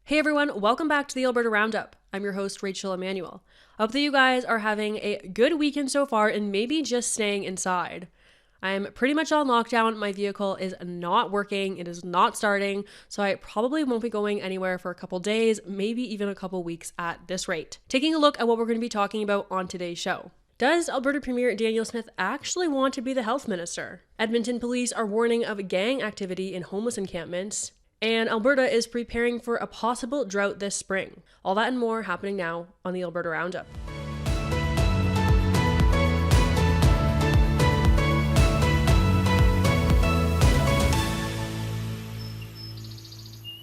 Hey everyone, welcome back to the Alberta Roundup. I'm your host, Rachel Emmanuel. I hope that you guys are having a good weekend so far and maybe just staying inside. I'm pretty much on lockdown. My vehicle is not working. It is not starting, so I probably won't be going anywhere for a couple days, maybe even a couple weeks at this rate. Taking a look at what we're going to be talking about on today's show. Does Alberta Premier Danielle Smith actually want to be the health minister? Edmonton police are warning of gang activity in homeless encampments. And Alberta is preparing for a possible drought this spring. All that and more happening now on the Alberta Roundup.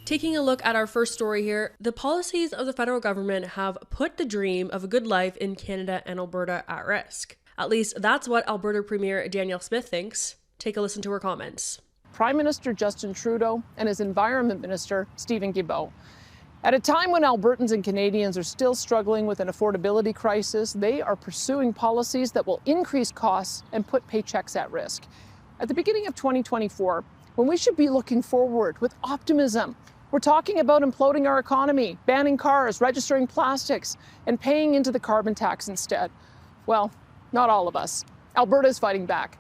Taking a look at our first story here, the policies of the federal government have put the dream of a good life in Canada and Alberta at risk. At least that's what Alberta Premier Danielle Smith thinks. Take a listen to her comments. Prime Minister Justin Trudeau and his Environment Minister, Stephen Guilbeault. At a time when Albertans and Canadians are still struggling with an affordability crisis, they are pursuing policies that will increase costs and put paychecks at risk. At the beginning of 2024, when we should be looking forward with optimism, we're talking about imploding our economy, banning cars, registering plastics, and paying into the carbon tax instead. Well, not all of us. Alberta is fighting back,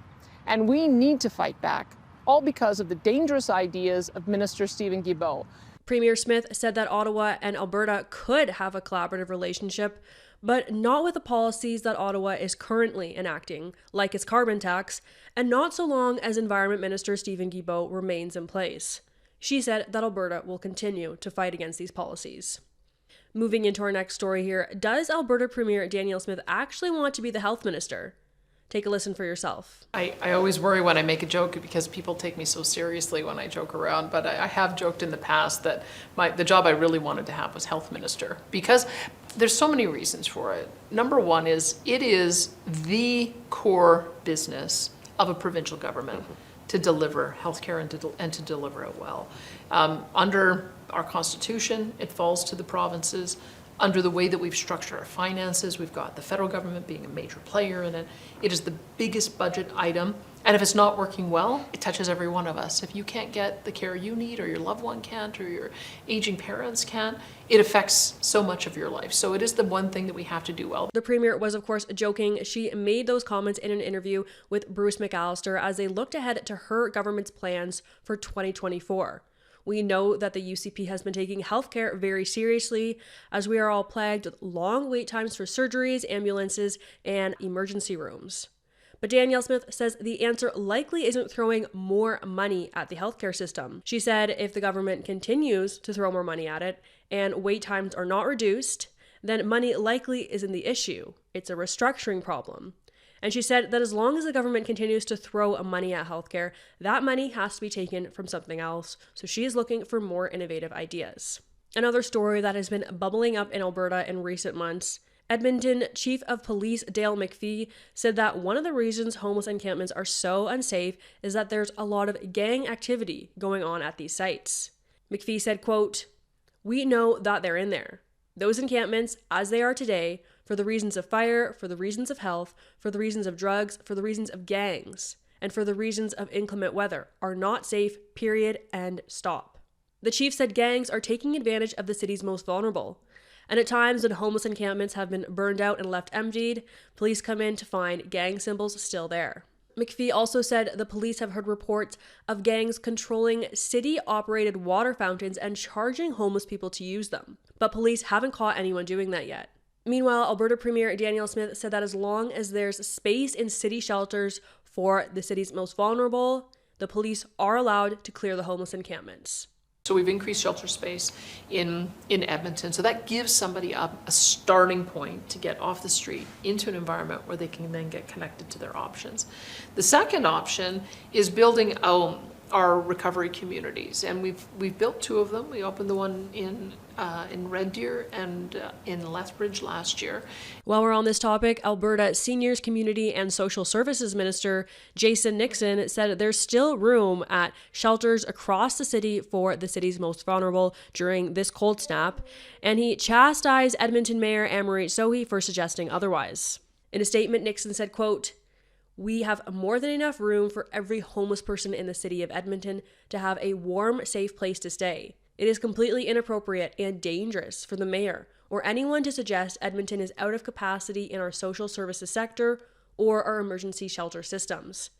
and we need to fight back. All because of the dangerous ideas of Minister Stephen Guilbeault. Premier Smith said that Ottawa and Alberta could have a collaborative relationship, but not with the policies that Ottawa is currently enacting, like its carbon tax, and not so long as Environment Minister Stephen Guilbeault remains in place. She said that Alberta will continue to fight against these policies. Moving into our next story here, does Alberta Premier Danielle Smith actually want to be the health minister? Take a listen for yourself. I always worry when I make a joke because people take me so seriously when I joke around, but I have joked in the past that the job I really wanted to have was health minister because there's so many reasons for it. Number one is it is the core business of a provincial government to deliver healthcare and to deliver it well. Under our Constitution, it falls to the provinces. Under the way that we've structured our finances, we've got the federal government being a major player in it. It is the biggest budget item. And if it's not working well, it touches every one of us. If you can't get the care you need, or your loved one can't, or your aging parents can't, it affects so much of your life. So it is the one thing that we have to do well. The Premier was, of course, joking. She made those comments in an interview with Bruce McAllister as they looked ahead to her government's plans for 2024. We know that the UCP has been taking healthcare very seriously as we are all plagued with long wait times for surgeries, ambulances, and emergency rooms. But Danielle Smith says the answer likely isn't throwing more money at the healthcare system. She said if the government continues to throw more money at it and wait times are not reduced, then money likely isn't the issue. It's a restructuring problem. And she said that as long as the government continues to throw money at healthcare, that money has to be taken from something else. So she is looking for more innovative ideas. Another story that has been bubbling up in Alberta in recent months, Edmonton Chief of Police Dale McPhee said that one of the reasons homeless encampments are so unsafe is that there's a lot of gang activity going on at these sites. McPhee said, quote, "We know that they're in there. Those encampments, as they are today, for the reasons of fire, for the reasons of health, for the reasons of drugs, for the reasons of gangs, and for the reasons of inclement weather, are not safe, period, and stop." The chief said gangs are taking advantage of the city's most vulnerable. And at times when homeless encampments have been burned out and left emptied, police come in to find gang symbols still there. McPhee also said the police have heard reports of gangs controlling city-operated water fountains and charging homeless people to use them. But police haven't caught anyone doing that yet. Meanwhile, Alberta Premier Danielle Smith said that as long as there's space in city shelters for the city's most vulnerable, the police are allowed to clear the homeless encampments. So we've increased shelter space in Edmonton. So that gives somebody a starting point to get off the street into an environment where they can then get connected to their options. The second option is building out our recovery communities, and we've built two of them. We opened the one in Red Deer and in Lethbridge last year. While we're on this topic, Alberta Seniors, Community and Social Services Minister Jason Nixon said there's still room at shelters across the city for the city's most vulnerable during this cold snap, and he chastised Edmonton Mayor Anne-Marie Sohi for suggesting otherwise. In a statement, Nixon said, quote, "We have more than enough room for every homeless person in the city of Edmonton to have a warm, safe place to stay. It is completely inappropriate and dangerous for the mayor or anyone to suggest Edmonton is out of capacity in our social services sector or our emergency shelter systems.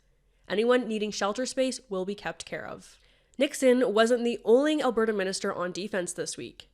Anyone needing shelter space will be kept care of. Nixon wasn't the only Alberta minister on defense this week.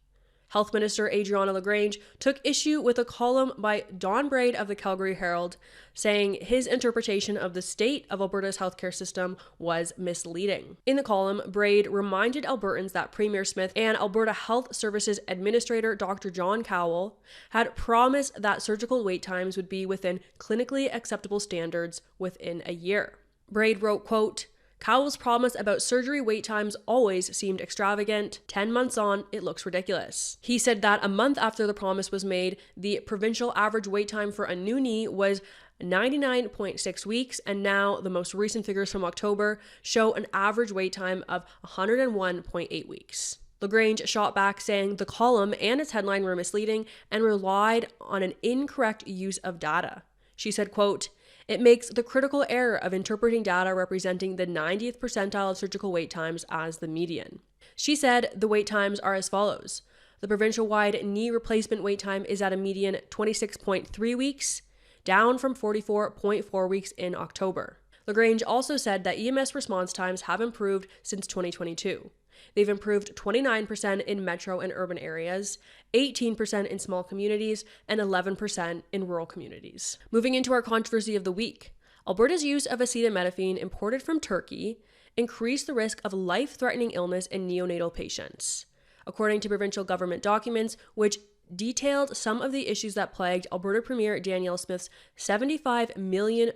Health Minister Adriana LaGrange took issue with a column by Don Braid of the Calgary Herald, saying his interpretation of the state of Alberta's healthcare system was misleading. In the column, Braid reminded Albertans that Premier Smith and Alberta Health Services Administrator Dr. John Cowell had promised that surgical wait times would be within clinically acceptable standards within a year. Braid wrote, quote, "Cowell's promise about surgery wait times always seemed extravagant. 10 months on, it looks ridiculous." He said that a month after the promise was made, the provincial average wait time for a new knee was 99.6 weeks, and now the most recent figures from October show an average wait time of 101.8 weeks. LaGrange shot back, saying the column and its headline were misleading and relied on an incorrect use of data. She said, quote, "It makes the critical error of interpreting data representing the 90th percentile of surgical wait times as the median." She said the wait times are as follows. The provincial-wide knee replacement wait time is at a median 26.3 weeks, down from 44.4 weeks in October. LaGrange also said that EMS response times have improved since 2022. They've improved 29% in metro and urban areas, 18% in small communities, and 11% in rural communities. Moving into our controversy of the week, Alberta's use of acetaminophen imported from Turkey increased the risk of life-threatening illness in neonatal patients. According to provincial government documents, which detailed some of the issues that plagued Alberta Premier Danielle Smith's $75 million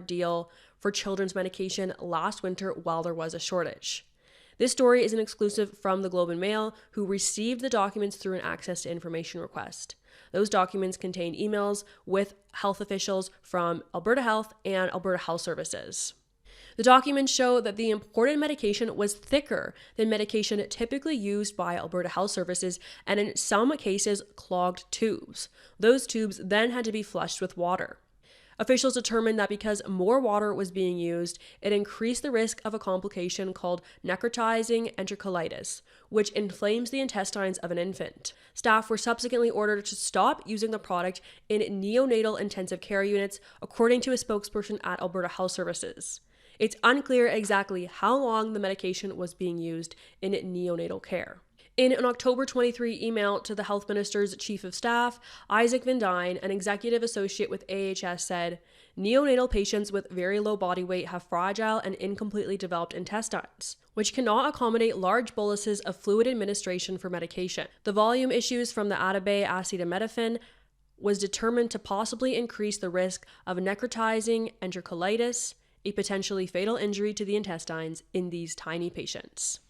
deal for children's medication last winter while there was a shortage. This story is an exclusive from the Globe and Mail, who received the documents through an access to information request. Those documents contain emails with health officials from Alberta Health and Alberta Health Services. The documents show that the imported medication was thicker than medication typically used by Alberta Health Services, and in some cases clogged tubes. Those tubes then had to be flushed with water. Officials determined that because more water was being used, it increased the risk of a complication called necrotizing enterocolitis, which inflames the intestines of an infant. Staff were subsequently ordered to stop using the product in neonatal intensive care units, according to a spokesperson at Alberta Health Services. It's unclear exactly how long the medication was being used in neonatal care. In an October 23 email to the health minister's chief of staff, Isaac Van Dyne, an executive associate with AHS, said, "Neonatal patients with very low body weight have fragile and incompletely developed intestines, which cannot accommodate large boluses of fluid administration for medication. The volume issues from the Adabay acetaminophen was determined to possibly increase the risk of necrotizing enterocolitis, a potentially fatal injury to the intestines in these tiny patients."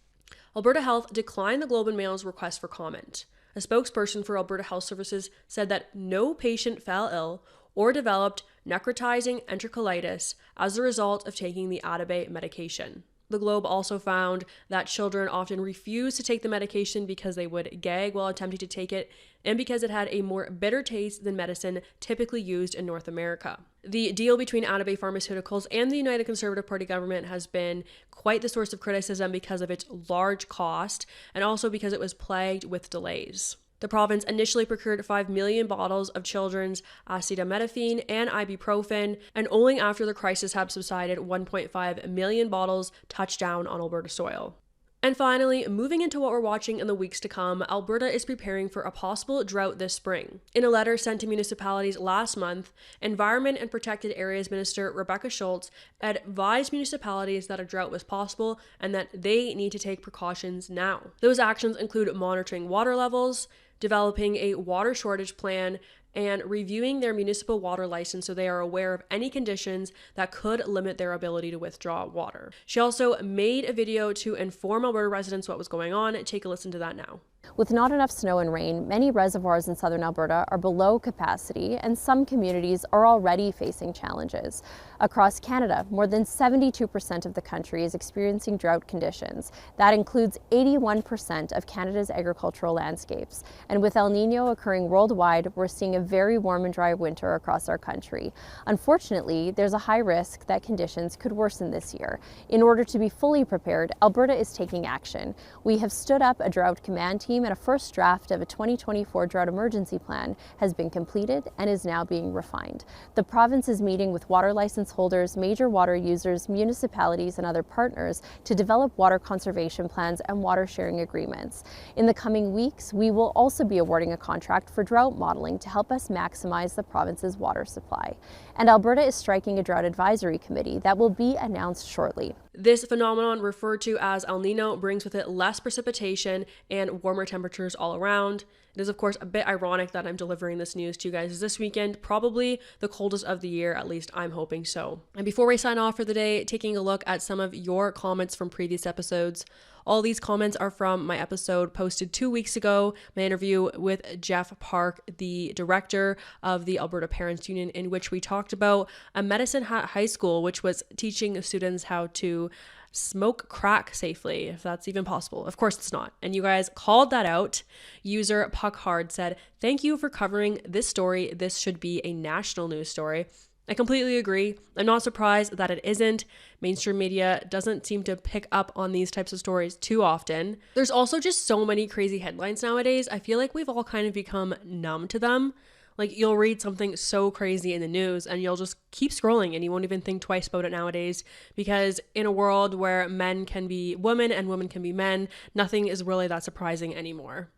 Alberta Health declined the Globe and Mail's request for comment. A spokesperson for Alberta Health Services said that no patient fell ill or developed necrotizing enterocolitis as a result of taking the Adabay medication. The Globe also found that children often refused to take the medication because they would gag while attempting to take it, and because it had a more bitter taste than medicine typically used in North America. The deal between Adabay Pharmaceuticals and the United Conservative Party government has been quite the source of criticism because of its large cost and also because it was plagued with delays. The province initially procured 5 million bottles of children's acetaminophen and ibuprofen, and only after the crisis had subsided, 1.5 million bottles touched down on Alberta soil. And finally, moving into what we're watching in the weeks to come, Alberta is preparing for a possible drought this spring. In a letter sent to municipalities last month, Environment and Protected Areas Minister Rebecca Schultz advised municipalities that a drought was possible and that they need to take precautions now. Those actions include monitoring water levels, developing a water shortage plan, and reviewing their municipal water license so they are aware of any conditions that could limit their ability to withdraw water. She also made a video to inform Alberta residents what was going on. Take a listen to that now. With not enough snow and rain, many reservoirs in southern Alberta are below capacity, and some communities are already facing challenges. Across Canada, more than 72% of the country is experiencing drought conditions. That includes 81% of Canada's agricultural landscapes. And with El Niño occurring worldwide, we're seeing a very warm and dry winter across our country. Unfortunately, there's a high risk that conditions could worsen this year. In order to be fully prepared, Alberta is taking action. We have stood up a drought command team, and a first draft of a 2024 drought emergency plan has been completed and is now being refined. The province is meeting with water license holders, major water users, municipalities, and other partners to develop water conservation plans and water sharing agreements. In the coming weeks, we will also be awarding a contract for drought modeling to help us maximize the province's water supply. And Alberta is striking a drought advisory committee that will be announced shortly. This phenomenon, referred to as El Niño, brings with it less precipitation and warmer temperatures all around. It is, of course, a bit ironic that I'm delivering this news to you guys this weekend, probably the coldest of the year, at least I'm hoping so. And before we sign off for the day, taking a look at some of your comments from previous episodes. All these comments are from my episode posted 2 weeks ago, my interview with Jeff Park, the director of the Alberta Parents Union, in which we talked about a Medicine Hat High School, which was teaching students how to smoke crack safely, if that's even possible. Of course it's not. And you guys called that out. User Puck Hard said, "Thank you for covering this story. This should be a national news story." I completely agree. I'm not surprised that it isn't. Mainstream media doesn't seem to pick up on these types of stories too often. There's also just so many crazy headlines nowadays. I feel like we've all kind of become numb to them. Like, you'll read something so crazy in the news and you'll just keep scrolling and you won't even think twice about it nowadays, because in a world where men can be women and women can be men, nothing is really that surprising anymore.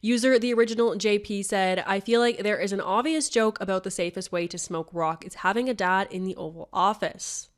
User The Original JP said, "I feel like there is an obvious joke about the safest way to smoke rock is having a dad in the Oval Office.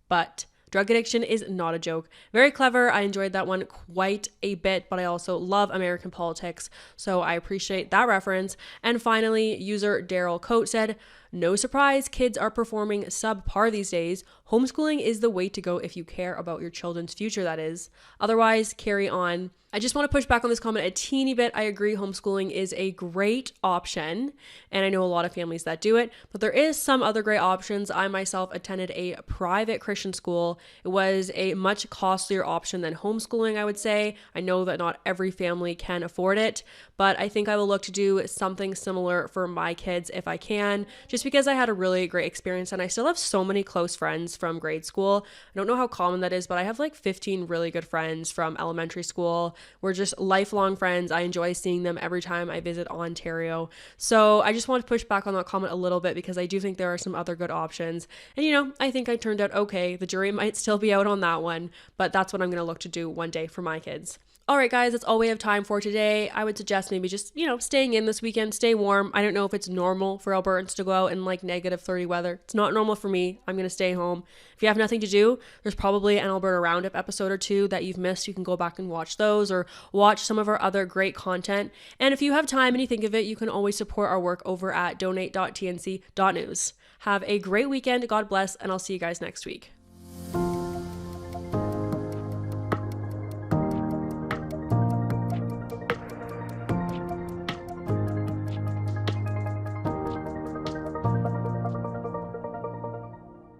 But drug addiction is not a joke." Very clever. I enjoyed that one quite a bit, but I also love American politics, so I appreciate that reference. And finally, user Daryl Coate said, "No surprise, kids are performing subpar these days. Homeschooling is the way to go if you care about your children's future, that is. Otherwise, carry on." I just want to push back on this comment a teeny bit. I agree homeschooling is a great option, and I know a lot of families that do it, but there is some other great options. I myself attended a private Christian school. It was a much costlier option than homeschooling, I would say. I know that not every family can afford it, but I think I will look to do something similar for my kids if I can, just because I had a really great experience and I still have so many close friends from grade school. I don't know how common that is, but I have like 15 really good friends from elementary school. We're just lifelong friends. I enjoy seeing them every time I visit Ontario. So I just want to push back on that comment a little bit because I do think there are some other good options. And, you know, I think I turned out okay. The jury might still be out on that one, but that's what I'm going to look to do one day for my kids. All right, guys, that's all we have time for today. I would suggest maybe just, staying in this weekend, stay warm. I don't know if it's normal for Albertans to go out in like negative 30 weather. It's not normal for me. I'm going to stay home. If you have nothing to do, there's probably an Alberta Roundup episode or two that you've missed. You can go back and watch those or watch some of our other great content. And if you have time and you think of it, you can always support our work over at donate.tnc.news. Have a great weekend. God bless, and I'll see you guys next week.